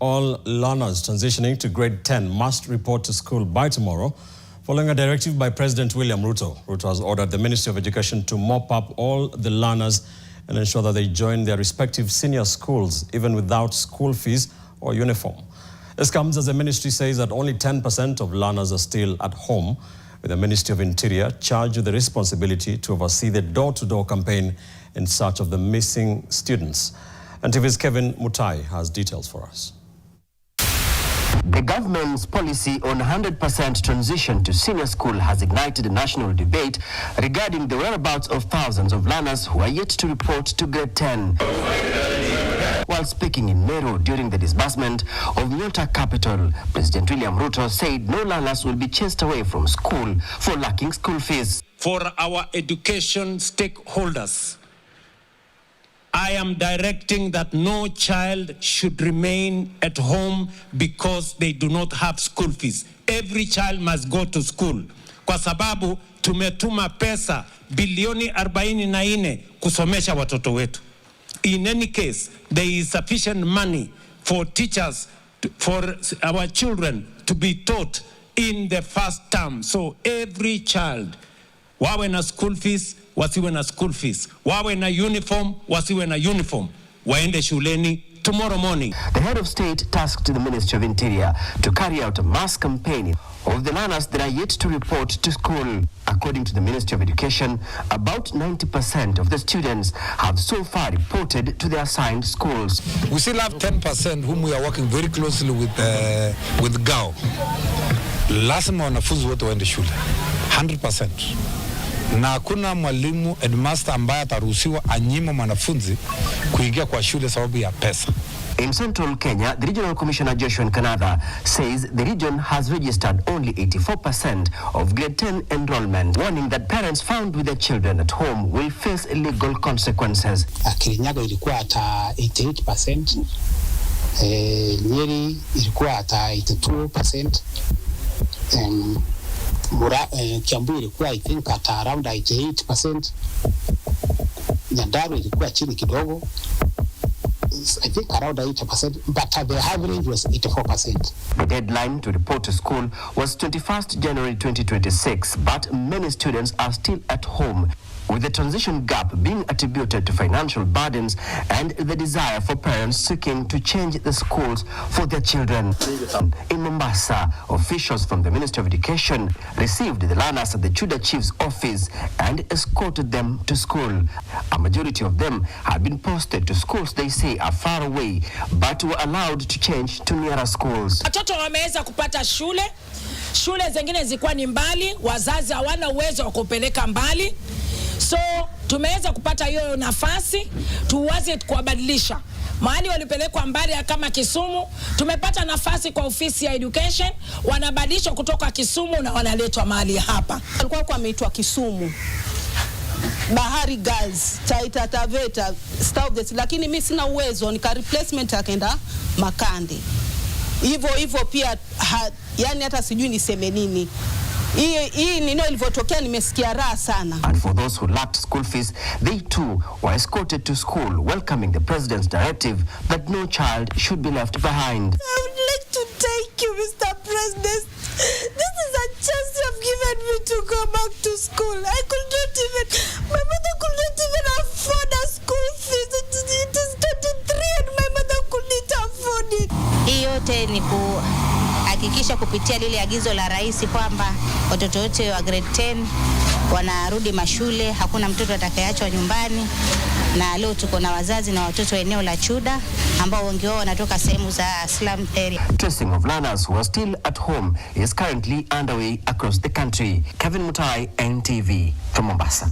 All learners transitioning to grade 10 must report to school by tomorrow, following a directive by President William Ruto. Ruto has ordered the Ministry of Education to mop up all the learners and ensure that they join their respective senior schools, even without school fees or uniform. This comes as the ministry says that only 10% of learners are still at home, with the Ministry of Interior charged with the responsibility to oversee the door-to-door campaign in search of the missing students. And TV's Kevin Mutai has details for us. The government's policy on 100% transition to senior school has ignited a national debate regarding the whereabouts of thousands of learners who are yet to report to grade 10. While speaking in Meru during the disbursement of Nyota capital, President William Ruto said no learners will be chased away from school for lacking school fees. For our education stakeholders, I am directing that no child should remain at home because they do not have school fees. Every child must go to school. Kwa sababu tumetuma pesa bilioni 44 kusomesha watoto wetu. In any case, there is sufficient money for teachers, for our children to be taught in the first term. So every child, wawe na school fees, wasiwe na school fees, wawe na uniform, wasiwe na uniform, waende shuleni tomorrow morning. The head of state tasked the Ministry of Interior to carry out a mass campaign of the learners that are yet to report to school. According to the Ministry of Education, about 90% of the students have so far reported to their assigned schools. We still have 10% whom we are working very closely with GAO. Lazima wanafunzi wote waende shule 100%. Na hakuna mwalimu headmaster ambaye ataruhusiwa anyima mwanafunzi kuingia kwa shule sababu ya pesa. In Central Kenya, the Regional Commissioner Joshua Kanada says the region has registered only 84% of grade 10 enrollment, warning that parents found with their children at home will face illegal consequences. Kirinyaga ilikuwa hata 88%, Nyeri ilikuwa hata 82%, Kiambu ilikuwa I think at around 88%, Nyandarua ilikuwa chini kidogo, I think around 80%, but the average was 84%. The deadline to report to school was 21st January 2026, but many students are still at home, with the transition gap being attributed to financial burdens and the desire for parents seeking to change the schools for their children. In Mombasa, officials from the Ministry of Education received the learners at the Chuda Chief's office and escorted them to school. A majority of them had been posted to schools they say are far away, but were allowed to change to nearer schools. Watoto wameweza kupata shule zingine zilikuwa ni mbali, wazazi hawana uwezo wa kupeleka mbali. So tumeweza kupata hiyo nafasi tuwaze kuwabadilisha. Mahali walipelekwa mbali kama Kisumu, tumepata nafasi kwa ofisi ya education, wanabadilishwa kutoka Kisumu na wanaletwa mahali hapa. Walikuwa wameitwa Kisumu, Bahari Girls, Taita Taveta, Stouts, lakini mimi sina uwezo, nika replacement akaenda Makande. Hivyo pia yani hata sijui niseme nini. Hii nino ilivotokea nimesikia raha sana. And for those who lacked school fees, they too were escorted to school, welcoming the president's directive that no child should be left behind. I would like to thank you, Mr. President. This is a chance you have given me to go back to school. My mother could not even afford a school fees. It is 23 and my mother could not afford it. Hii yote ni kuhakikisha kupitia lile agizo la rais kwamba watoto wote wa grade 10 wanarudi mashule, hakuna mtoto atakayeachwa nyumbani. Na leo tuko na wazazi na watoto eneo la Chuda ambao wengi wao wanatoka sehemu za slum area. Tracing of learners who are still at home is currently underway across the country. Kevin Mutai, NTV from Mombasa.